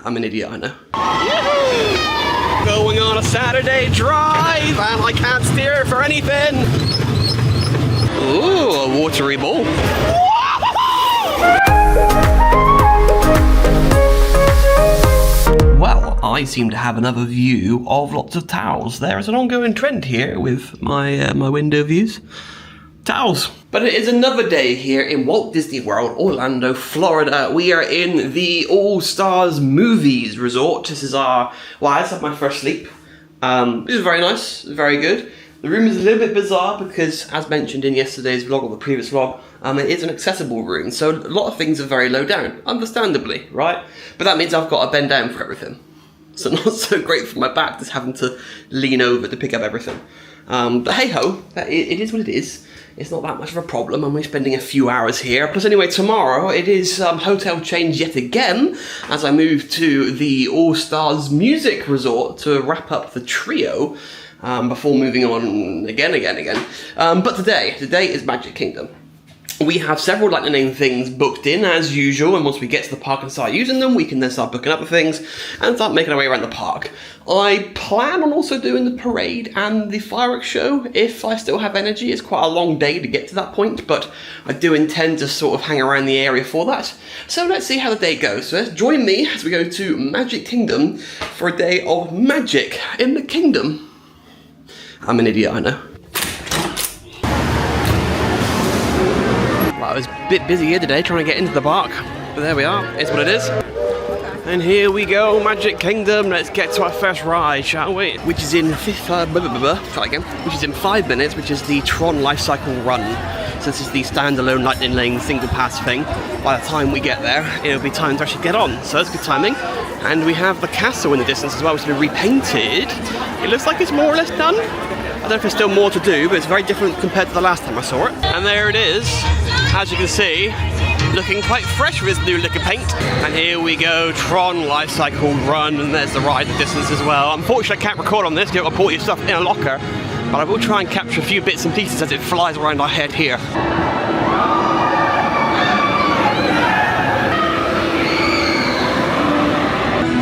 I'm an idiot, I know. Yahoo! Going on a Saturday drive, and I can't steer for anything. Ooh, a watery ball. Well, I seem to have another view of lots of towels. There is an ongoing trend here with my my window views. Towels. But it is another day here in Walt Disney World, Orlando, Florida. We are in the All Stars Movies Resort. This is our, well, I just had my first sleep. This is very nice, very good. The room is a little bit bizarre because, as mentioned in yesterday's vlog or the previous vlog, it is an accessible room, so a lot of things are very low down, understandably, right? But that means I've got to bend down for everything. So not so great for my back, just having to lean over to pick up everything. But hey ho, it is what it is. It's not that much of a problem. I'm only spending a few hours here. Plus anyway, tomorrow it is hotel change yet again as I move to the All Stars Music Resort to wrap up the trio before moving on again. But today is Magic Kingdom. We have several Lightning Lane things booked in as usual, and once we get to the park and start using them, we can then start booking other things and start making our way around the park. I plan on also doing the parade and the fireworks show if I still have energy. It's quite a long day to get to that point, but I do intend to sort of hang around the area for that. So let's see how the day goes. So let's join me as we go to Magic Kingdom for a day of magic in the kingdom. I'm an idiot, I know. Well, I was a bit busy here today trying to get into the park, but there we are, it's what it is. And here we go, Magic Kingdom, let's get to our first ride, shall we? Which is in 5 minutes, which is the Tron Lifecycle Run. So this is the standalone Lightning Lane single pass thing. By the time we get there, it'll be time to actually get on, so that's good timing. And we have the castle in the distance as well, which has been repainted. It looks like it's more or less done. I don't know if there's still more to do, but it's very different compared to the last time I saw it. And there it is, as you can see, looking quite fresh with its new lick of paint. And here we go, Tron Lifecycle Run, and there's the ride in the distance as well. Unfortunately, I can't record on this, you've got to put your stuff in a locker, but I will try and capture a few bits and pieces as it flies around our head here.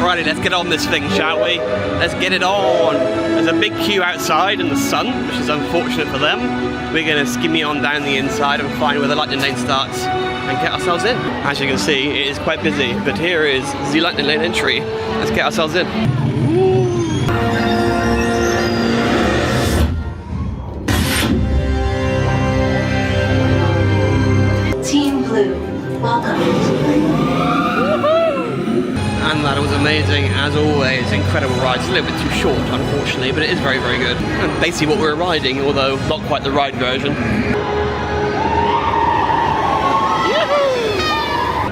Righty, let's get on this thing, shall we? Let's get it on. There's a big queue outside in the sun, which is unfortunate for them. We're going to skimmy on down the inside and find where the Lightning Lane starts and get ourselves in. As you can see, it is quite busy, but here is the Lightning Lane entry. Let's get ourselves in. Team Blue, welcome. And that was amazing, as always. Incredible ride. It's a little bit too short, unfortunately, but it is very, very good. And basically what we're riding, although not quite the ride version.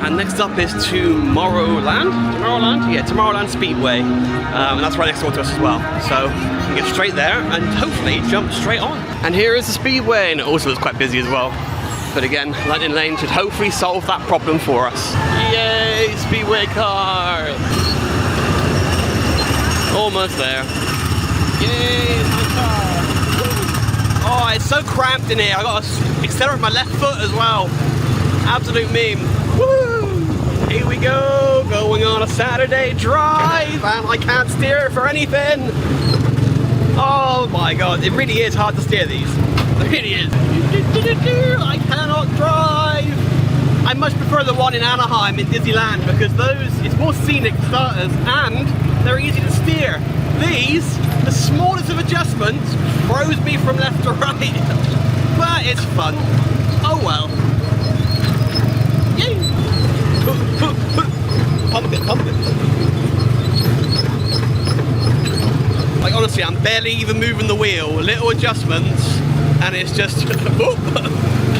And next up is Tomorrowland? Tomorrowland? Yeah, Tomorrowland Speedway. And that's right next door to us as well. So we can get straight there and hopefully jump straight on. And here is the Speedway, and it also looks quite busy as well. But again, Lightning Lane should hopefully solve that problem for us. Yay, Speedway car! Almost there. Yay, my car! Oh, it's so cramped in here. I got to accelerate my left foot as well. Absolute meme. Woo! Here we go, going on a Saturday drive, and I can't steer for anything. Oh my god, it really is hard to steer these. It really is. I cannot drive. I much prefer the one in Anaheim in Disneyland because those, it's more scenic for starters and they're easy to steer. These, the smallest of adjustments, throws me from left to right. But it's fun. Oh well. Yay! Pump it. Like honestly, I'm barely even moving the wheel. Little adjustments, and it's just boop,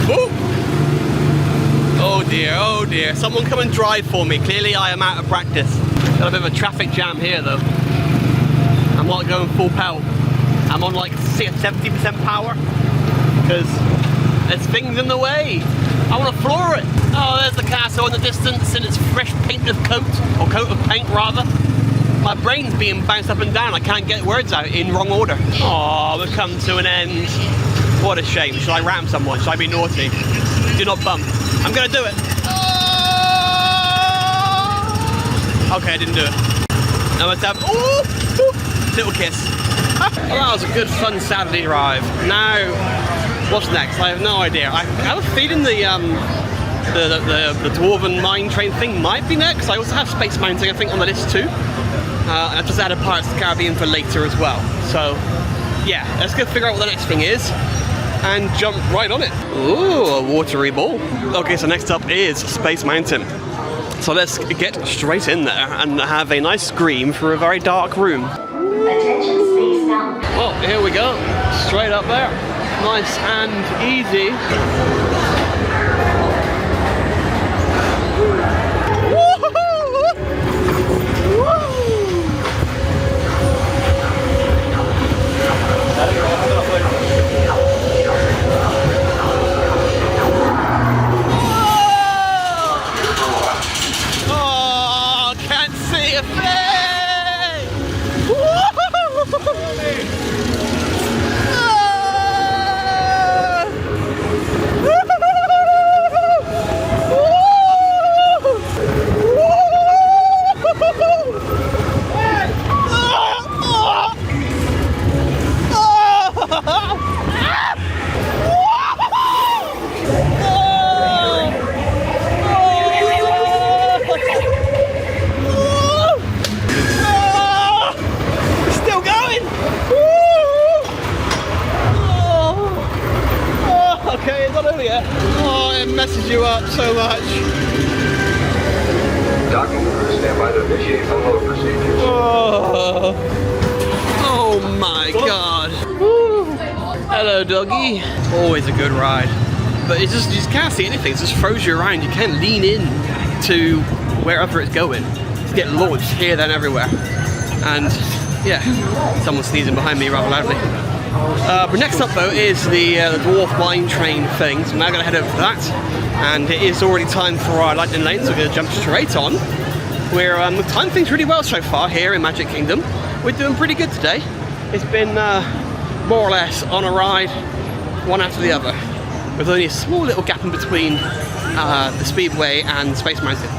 boop. Oh dear. Someone come and drive for me. Clearly I am out of practice. Got a bit of a traffic jam here though. I'm not going full pelt. I'm on like 70% power because there's things in the way. I want to floor it. Oh, there's the castle in the distance in its fresh painted coat, or coat of paint rather. My brain's being bounced up and down. I can't get words out in wrong order. Oh, we've come to an end. What a shame. Should I ram someone? Should I be naughty? Do not bump. I'm gonna do it. Okay, I didn't do it. I must have, ooh, little kiss. Well, that was a good fun Saturday drive. Now, what's next? I have no idea. I have a feeling the Dwarven mine train thing might be next. I also have Space Mountain, I think, on the list too. I've just added Pirates of the Caribbean for later as well. So, yeah, let's go figure out what the next thing is and jump right on it. Ooh, a watery ball. Okay, so next up is Space Mountain. So let's get straight in there and have a nice scream for a very dark room. Attention Space Mountain. Well, here we go. Straight up there. Nice and easy. Messes you up so much. Docking crew, stand by to initiate unload procedures. Oh my god. Woo. Hello, doggy. Always a good ride. But you just can't see anything. It just throws you around. You can't lean in to wherever it's going. You get launched here, then everywhere. And yeah, someone's sneezing behind me rather loudly. But next up though is the Dwarf mine train thing, so I'm now going to head over to that, and it is already time for our lightning lane, so we're going to jump straight on. We're timed things really well so far here in Magic Kingdom. We're doing pretty good today. It's been more or less on a ride, one after the other, with only a small little gap in between the Speedway and Space Mountain,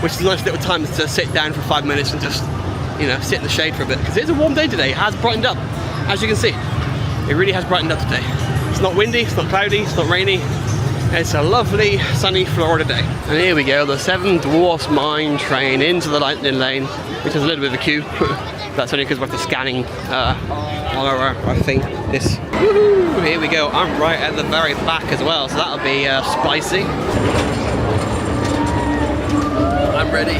which is a nice little time to sit down for 5 minutes and just, you know, sit in the shade for a bit, because it's a warm day today. It has brightened up, as you can see. It really has brightened up today. It's not windy, it's not cloudy, it's not rainy. It's a lovely, sunny Florida day. And here we go, the 7 Dwarfs mine train into the lightning lane, which is a little bit of a queue. That's only because we're scanning on our thing. This. Woohoo! Here we go. I'm right at the very back as well, so that'll be spicy. I'm ready.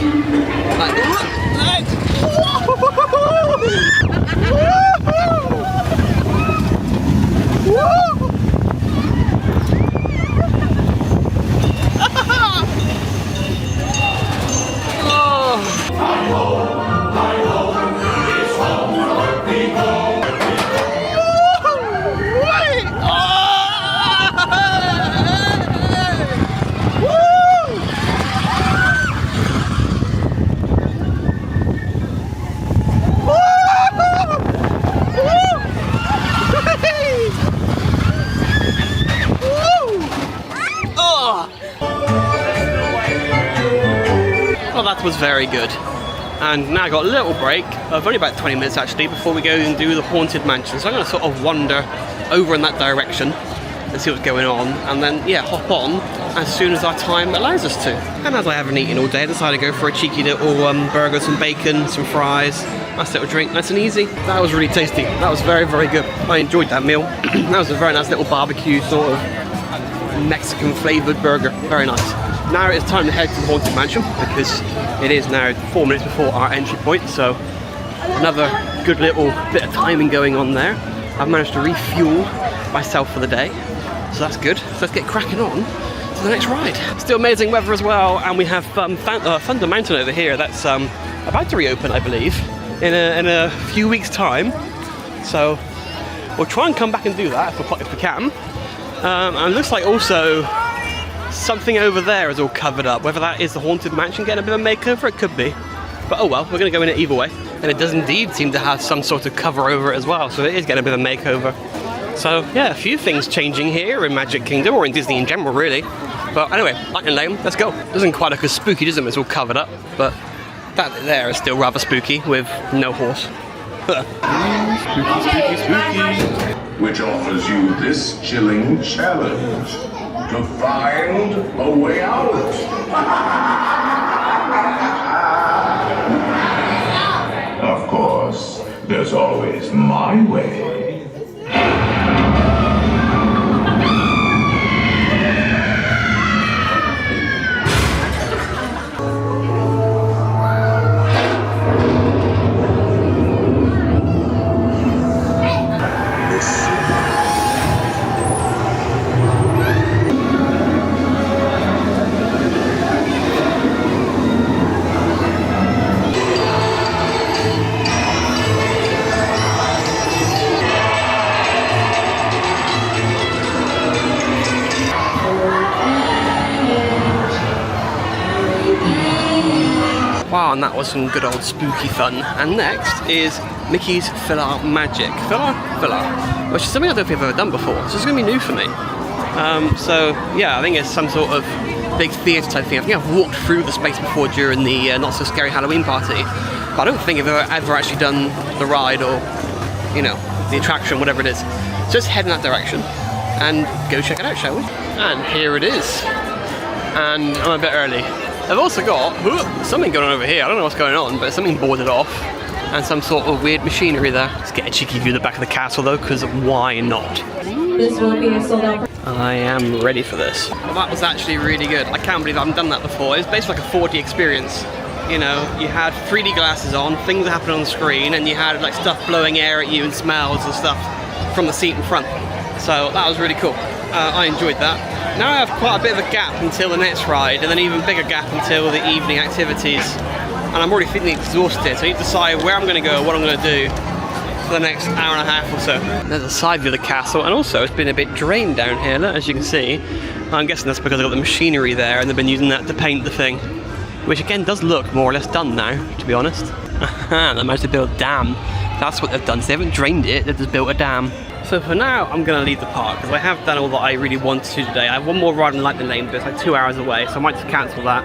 Well, that was very good. And now I got a little break of only about 20 minutes actually before we go and do the Haunted Mansion. So I'm going to sort of wander over in that direction and see what's going on, and then yeah, hop on as soon as our time allows us to. And as I haven't eaten all day, I decided to go for a cheeky little burger, some bacon, some fries, nice little drink, nice and easy. That was really tasty. That was very, very good. I enjoyed that meal. That was a very nice little barbecue sort of Mexican flavoured burger. Very nice. Now it's time to head to the Haunted Mansion because it is now 4 minutes before our entry point, so another good little bit of timing going on there. I've managed to refuel myself for the day, so that's good. So let's get cracking on to the next ride. Still amazing weather as well, and we have Thunder Mountain over here that's about to reopen, I believe, in a few weeks' time. So we'll try and come back and do that if we can. And it looks like also something over there is all covered up. Whether that is the Haunted Mansion getting a bit of a makeover, it could be. But oh well, we're going to go in it either way. And it does indeed seem to have some sort of cover over it as well, so it is getting a bit of a makeover. So yeah, a few things changing here in Magic Kingdom, or in Disney in general really. But anyway, Lightning Lane, let's go. Doesn't quite look as spooky, does it? It's all covered up, but That there is still rather spooky with no horse. Spooky, spooky, spooky. Which offers you this chilling challenge to find a way out. Of course, there's always my way. Wow, and that was some good old spooky fun. And next is Mickey's PhilharMagic. Philhar? Which is something I don't think I've ever done before, so it's going to be new for me. So, yeah, I think it's some sort of big theatre type thing. I think I've walked through the space before during the Not So Scary Halloween party, but I don't think I've ever actually done the ride or, you know, the attraction, whatever it is. So let's head in that direction and go check it out, shall we? And here it is. And I'm a bit early. I've also got something going on over here. I don't know what's going on, but something boarded off. And some sort of weird machinery there. Let's get a cheeky view of the back of the castle though, because why not? This will be a sold out. I am ready for this. Well, that was actually really good. I can't believe I haven't done that before. It's basically like a 4D experience. You know, you had 3D glasses on, things happening on the screen, and you had like stuff blowing air at you and smells and stuff from the seat in front. So that was really cool. I enjoyed that. Now I have quite a bit of a gap until the next ride, and then even bigger gap until the evening activities. And I'm already feeling exhausted, so I need to decide where I'm going to go, what I'm going to do for the next hour and a half or so. There's a side view of the castle, and also it's been a bit drained down here, as you can see. I'm guessing that's because I've got the machinery there, and they've been using that to paint the thing. Which again does look more or less done now, to be honest. They managed to build a dam. That's what they've done, so they haven't drained it, they've just built a dam. So for now, I'm going to leave the park, because I have done all that I really want to today. I have one more ride in Lightning Lane, but it's like 2 hours away, so I might just cancel that.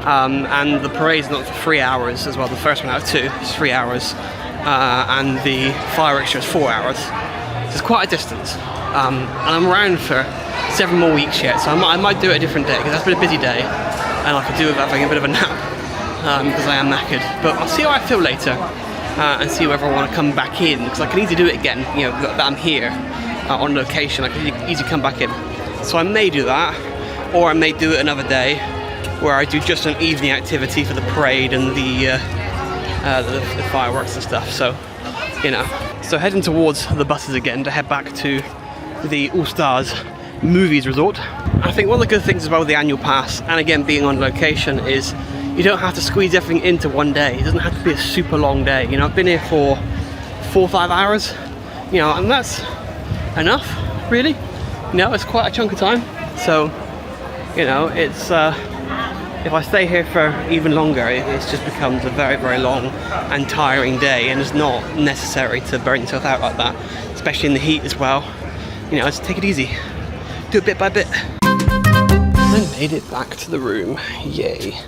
And the parade's not for 3 hours as well. The first one out of 2 is 3 hours, and the fireworks show is 4 hours. So it's quite a distance. And I'm around for several more weeks yet, so I might do it a different day, because that's been a busy day, and I could do with having a bit of a nap, because I am knackered. But I'll see how I feel later. And see whether I want to come back in, because I can easily do it again, you know, that I'm here on location. I can easily come back in. So I may do that, or I may do it another day where I do just an evening activity for the parade and the fireworks and stuff. So, you know. So heading towards the buses again to head back to the All Stars Movies Resort. I think one of the good things about the annual pass, and again being on location, is you don't have to squeeze everything into one day. It doesn't have to be a super long day. You know, I've been here for 4 or 5 hours, you know, and that's enough, really. You know, it's quite a chunk of time. So, you know, it's, if I stay here for even longer, it just becomes a very, very long and tiring day, and it's not necessary to burn yourself out like that, especially in the heat as well. You know, just take it easy. Do it bit by bit. I made it back to the room. Yay.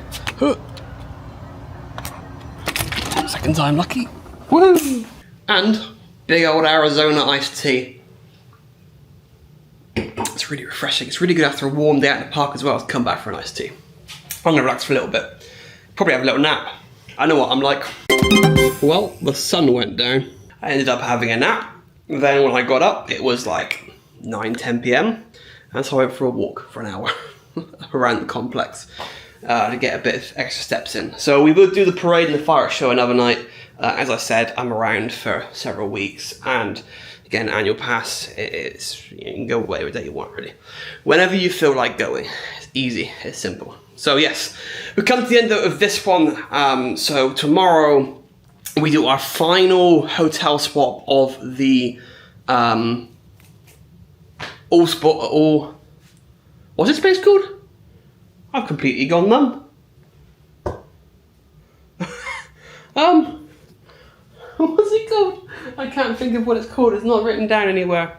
Second time lucky. Woo! And big old Arizona iced tea. It's really refreshing. It's really good after a warm day out in the park as well to come back for an iced tea. I'm gonna relax for a little bit. Probably have a little nap. I know what I'm like. Well, the sun went down. I ended up having a nap. Then when I got up, it was like 9-10 p.m. And so I went for a walk for an hour around the complex. To get a bit of extra steps in. So we will do the parade and the fireworks show another night. As I said, I'm around for several weeks, and again, annual pass, you can go whatever day you want, really. Whenever you feel like going. It's easy, it's simple. So yes, we've come to the end of this one. So tomorrow we do our final hotel swap of the what's this place called? I've completely gone numb. What's it called? I can't think of what it's called. It's not written down anywhere.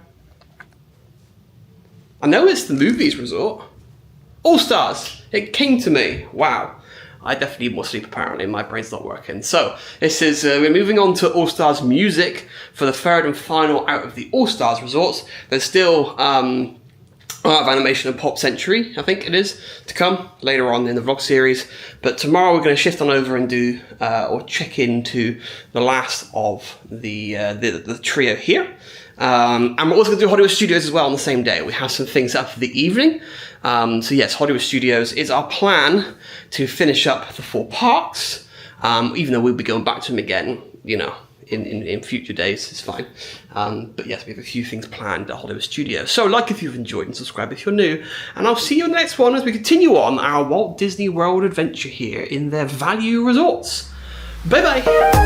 I know it's the Movies Resort. All Stars. It came to me. Wow. I definitely need more sleep apparently, my brain's not working. So, this is, we're moving on to All-Stars Music for the third and final out of the All-Stars resorts. There's still Art of Animation and Pop Century, I think it is, to come later on in the vlog series. But tomorrow we're going to shift on over and do, or check into the last of the trio here. And we're also going to do Hollywood Studios as well on the same day. We have some things up for the evening. So yes, Hollywood Studios is our plan to finish up the 4 parks, even though we'll be going back to them again, you know, in future days, it's fine. But yes, we have a few things planned at Hollywood Studios. So like if you've enjoyed and subscribe if you're new, and I'll see you in the next one as we continue on our Walt Disney World adventure here in their value resorts. Bye bye!